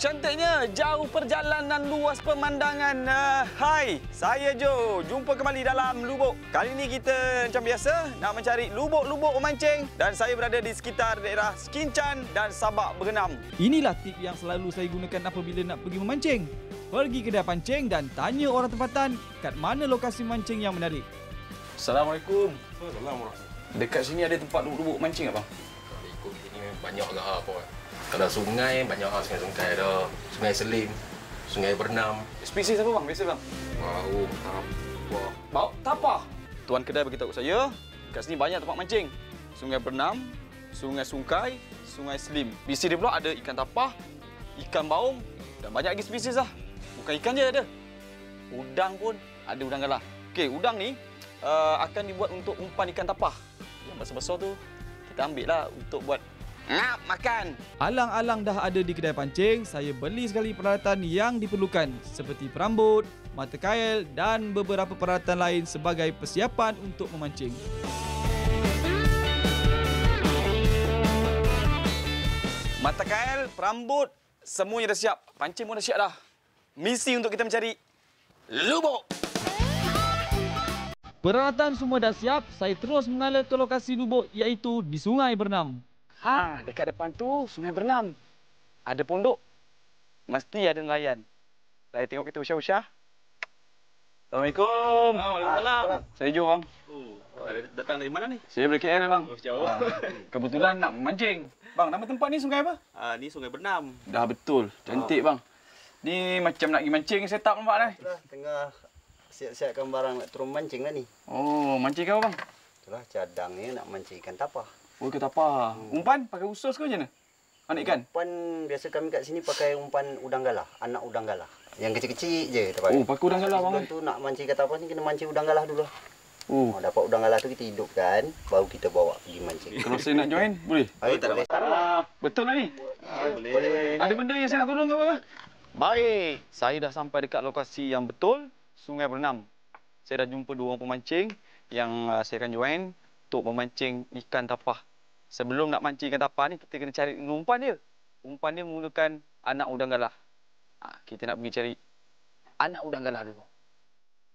cantiknya. Jauh perjalanan, luas pemandangan. Hai, saya Jo. Jumpa kembali dalam Lubuk. Kali ini kita macam biasa nak mencari lubuk-lubuk memancing. Dan saya berada di sekitar daerah Skincan dan Sabak Berenam. Inilah tip yang selalu saya gunakan apabila nak pergi memancing. Pergi kedai pancing dan tanya orang tempatan kat mana lokasi mancing yang menarik. Assalamualaikum. Assalamualaikum. Dekat sini ada tempat lubuk mancing tak, bang? Ikut sini banyak agak apa. Kalau sungai, banyak sungai-sungai ada. Sungai Selim, Sungai Bernam. Spesies apa, bang? Biasa, bang? Bau, tapah. Bau tapah. Tuan kedai beritahu saya, kat sini banyak tempat mancing. Sungai Bernam, Sungai Sungkai, Sungai Selim. Spesies dia pula ada ikan tapah, ikan baung dan banyak lagi spesies lah. Bukan ikan je ada. Udang pun ada, udang galah. Okey, udang ni akan dibuat untuk umpan ikan tapah. Yang besar-besar tu kita ambil lah untuk buat makan. Alang-alang dah ada di kedai pancing, saya beli sekali peralatan yang diperlukan seperti perambut, mata kail dan beberapa peralatan lain sebagai persiapan untuk memancing. Mata kail, perambut, semuanya dah siap. Pancing pun dah siap dah. Misi untuk kita mencari lubuk. Peralatan semua dah siap, saya terus mengalir ke lokasi lubuk iaitu di Sungai Bernam. Dekat depan tu Sungai Bernam. Ada pondok. Mesti ada nelayan. Saya tengok kita usah-usah. Assalamualaikum. Waalaikumsalam. Saya Jo, bang. Datang dari mana ni? Saya dari KL, bang. Jauh. Kebetulan nak memancing. Bang, nama tempat ni sungai apa? Ni Sungai Bernam. Dah betul. Cantik, bang. Ni macam nak pergi mancing setup nampak dah. Tengah siap-siapkan barang nak turun mancing lah ni. Oh, mancing apa, bang? Itulah cadang ni nak mancing ikan tapah. Oh, ikan tapah. Umpan pakai usus ke macam mana? Anak ikan? Umpan biasa kami kat sini pakai umpan udang galah, anak udang galah. Yang kecil-kecil je kita pakai. Oh, pakai udang galah, bang. Sebelum tu nak mancing ikan tapah ni kena mancing udang galah dulu. Oh, Dapat udang galah tu kita hidupkan, baru kita bawa pergi mancing. kalau saya nak join, boleh? Tak boleh. Betul lah ni? Boleh. Ada benda yang saya nak tolong ke apa? Baik, saya dah sampai dekat lokasi yang betul, Sungai Bernam. Saya dah jumpa dua orang pemancing yang saya akan join untuk memancing ikan tapah. Sebelum nak mancing ikan tapah ni, kita kena cari umpan dia. Umpan dia menggunakan anak udang galah. Kita nak pergi cari anak udang galah dulu.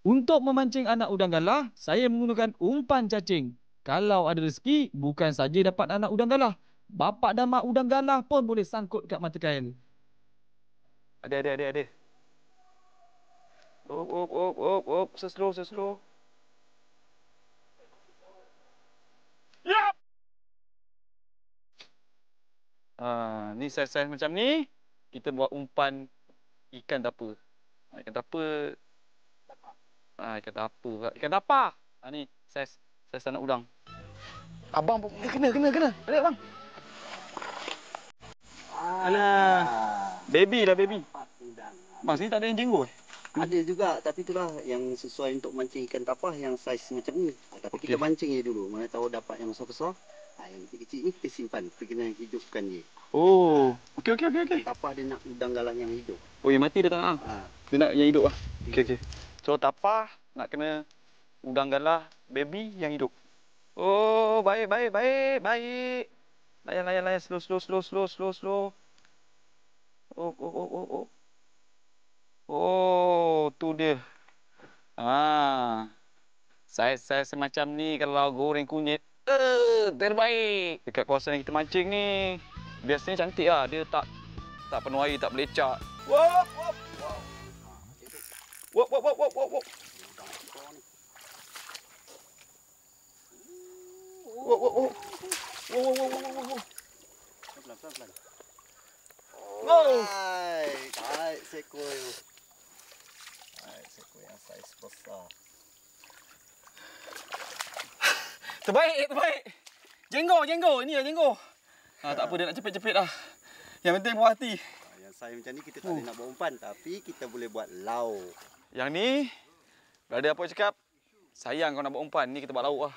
Untuk memancing anak udang galah, saya menggunakan umpan cacing. Kalau ada rezeki, bukan saja dapat anak udang galah, bapak dan mak udang galah pun boleh sangkut kat mata kail. Ada. Op. Slow. Yap! Ni saiz-saiz macam ni, kita buat umpan ikan tapa. Ikan tapah. Ni saiz anak udang. Abang pun kena. Balik, bang. Alah. Baby. Bang, sini tak ada yang jenggot. Ada juga, tapi itulah yang sesuai untuk mancing ikan tapah yang saiz macam ni. Tapi kita mancing je dulu, mana tahu dapat yang besar-besar. Yang kecil-kecil ni kita simpan, kita kena hidupkan je. Oh, okey. Tapah dia nak udang galah yang hidup. Oh, yang mati dah tak? Dia nak yang hidup lah. Okey. So, tapah nak kena udang galah baby yang hidup. Oh, baik. Layan. Slow. Oh, tu dia. Saiz semacam ni kalau goreng kunyit, terbaik. Dekat kawasan yang kita mancing ni, biasanya cantik lah. Dia tak penuh air, tak melecak. Wop. Pelan-pelan. Wow. Baik sekor. Sekor yang saiz besar. Terbaik. Jenggo. Ini lah jenggo. Tak apa, dia nak cepit-cepit lah. Yang penting puas hati. Yang saiz macam ni kita tak boleh nak buat umpan, tapi kita boleh buat lau. Yang ni, brother apa cakap? Sayang kau nak buat umpan. Ni kita buat lauk lah.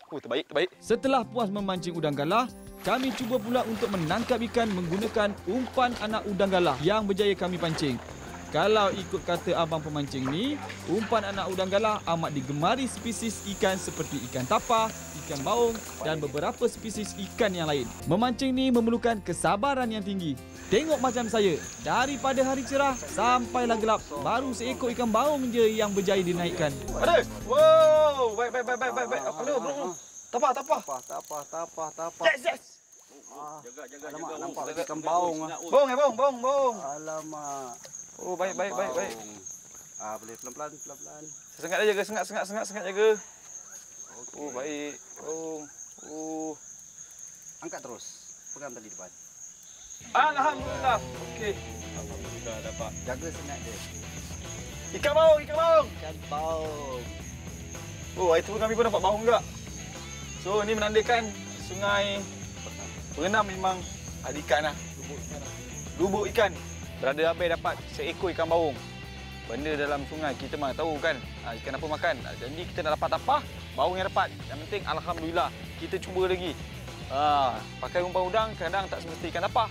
Terbaik. Setelah puas memancing udang galah, kami cuba pula untuk menangkap ikan menggunakan umpan anak udang galah yang berjaya kami pancing. Kalau ikut kata abang pemancing ni, umpan anak udang galah amat digemari spesies ikan seperti ikan tapah, ikan baung dan beberapa spesies ikan yang lain. Memancing ni memerlukan kesabaran yang tinggi. Tengok macam saya, daripada hari cerah sampailah gelap, baru seekor ikan baung je yang berjaya dinaikkan. Ada. Wow, baik. Apa lu, bro? Tapah. Tapah. Yes. Jaga. Nampak lagi ikan baung. Baung. Alamak. Oh, baik. Boleh pelan-pelan. Sengat aja jaga, sengat jaga. Okey. Oh, baik. Oh. Angkat terus. Pegang tadi depan. Alhamdulillah. Okey. Alhamdulillah dapat. Jaga sengat dia. Ikan baung. Ikan baung. Oh, itu kami pun dapat baung juga. So, ni menandakan sungai Berenam memang ada ikan lah. Lubuk ikan. Berada Abai dapat seekor ikan baung. Benda dalam sungai kita mana tahu kan ikan apa makan. Jadi kita nak dapat tapah, baung yang dapat. Yang penting alhamdulillah kita cuba lagi. Pakai umpan udang kadang tak semesti ikan tapah.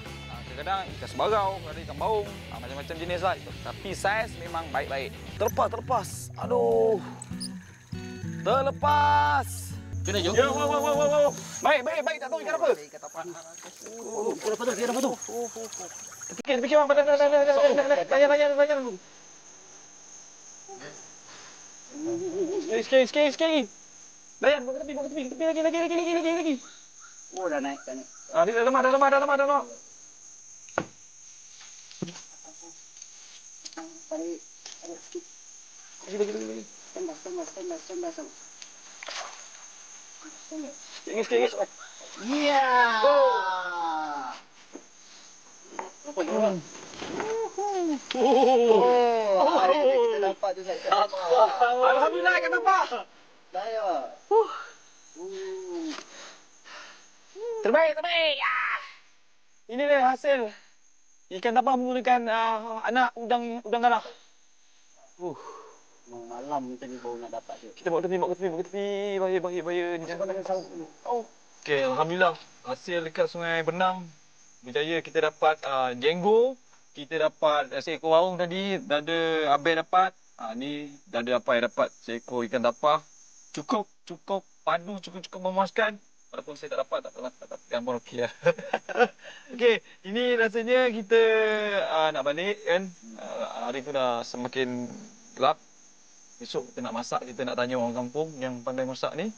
Kadang-kadang ikan sebarau, ada ikan baung, macam-macam jenis lah. Tapi saiz memang baik-baik. Terlepas. Aduh. Terlepas. Kena je. Ya, wow. Baik. Tak tahu ikan apa. Ikan tapah. Ikan apa tu? Fikir bang. Tanya. Sekali. Layan, buka tepi lagi. Oh, dah naik. Ni dah lemah. Tarik sikit. Lagi. Tembas. Sikit. Ya. Hari ni kita dapat tu saya. Alhamdulillah ikan tapah. Saya. Terbaik. Ini dia hasil ikan tapah menggunakan anak udang galah. Malam tadi baru nak dapat dia. Kita bawa ke tepi. Bahaya. Jangan sangkut. Okey, alhamdulillah. Hasil dekat Sungai Bernam berjaya kita dapat jenggo, kita dapat seekor baung tadi, dada Abai dapat. Ni dada Abai dapat seekor ikan tapah. Cukup padu, cukup memuaskan. Walaupun saya tak dapat, tak apalah, tak dapat gambar okey lah. Okey, ini rasanya kita nak balik kan. Hari tu dah semakin gelap. Besok kita nak masak, kita nak tanya orang kampung yang pandai masak ni.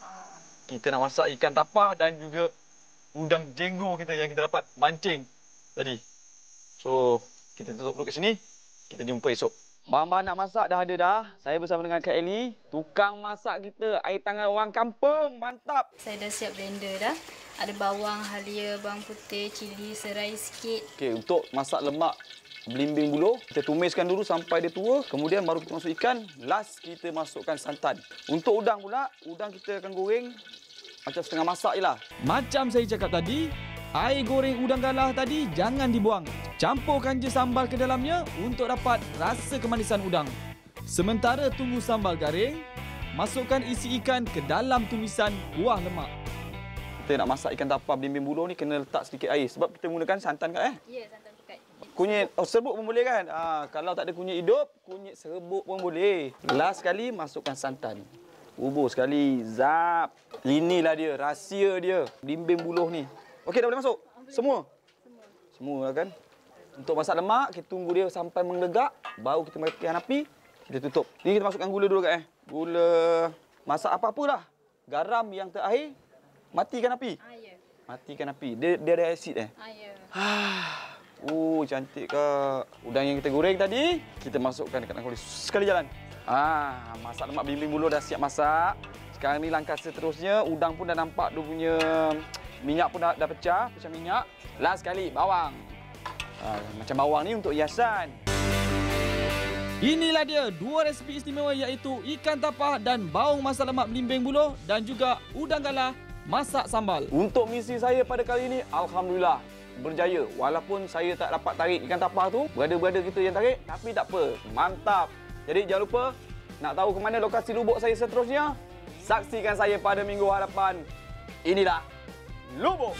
Kita nak masak ikan tapah dan juga udang jenggo kita yang kita dapat mancing tadi. So, kita tutup dulu kat sini. Kita jumpa esok. Bahan-bahan nak masak dah ada dah. Saya bersama dengan Kak Ellie. Tukang masak kita, air tangan orang kampung. Mantap! Saya dah siap blender dah. Ada bawang, halia, bawang putih, cili, serai sikit. Okey, untuk masak lemak belimbing buluh, kita tumiskan dulu sampai dia tua. Kemudian baru kita masuk ikan. Last, kita masukkan santan. Untuk udang pula, udang kita akan goreng macam setengah masak je lah. Macam saya cakap tadi, air goreng udang galah tadi jangan dibuang. Campurkan je sambal ke dalamnya untuk dapat rasa kemanisan udang. Sementara tunggu sambal garing, masukkan isi ikan ke dalam tumisan kuah lemak. Kita nak masak ikan tapah belimbing buluh ni kena letak sedikit air. Sebab kita menggunakan santan kan Ya, santan pekat. Kunyit serbuk pun boleh kan? Kalau tak ada kunyit hidup, kunyit serbuk pun boleh. Last sekali masukkan santan. Ubur sekali. Zap. Inilah dia, rahsia dia. Belimbing buluh ni. Okey, dah boleh masuk? Semua lah kan? Untuk masak lemak, kita tunggu dia sampai menglegak. Baru kita matikan api, kita tutup. Ni kita masukkan gula dulu kan? Gula. Masak apa-apa lah. Garam yang terakhir, matikan api. Ya. Matikan api. Dia ada asid Ya. Cantik Kak. Udang yang kita goreng tadi, kita masukkan dekat dalam kuali. Sekali jalan. Masak lemak belimbing buluh dah siap masak. Sekarang ni langkah seterusnya, udang pun dah nampak dia punya minyak pun dah pecah minyak. Last sekali, bawang. Macam bawang ni untuk hiasan. Inilah dia dua resipi istimewa iaitu ikan tapah dan baung masak lemak belimbing buluh dan juga udang galah masak sambal. Untuk misi saya pada kali ini, alhamdulillah berjaya. Walaupun saya tak dapat tarik ikan tapah tu, berada-berada kita yang tarik, tapi tak apa. Mantap. Jadi jangan lupa, nak tahu ke mana lokasi lubuk saya seterusnya? Saksikan saya pada minggu hadapan. Inilah Lubuk.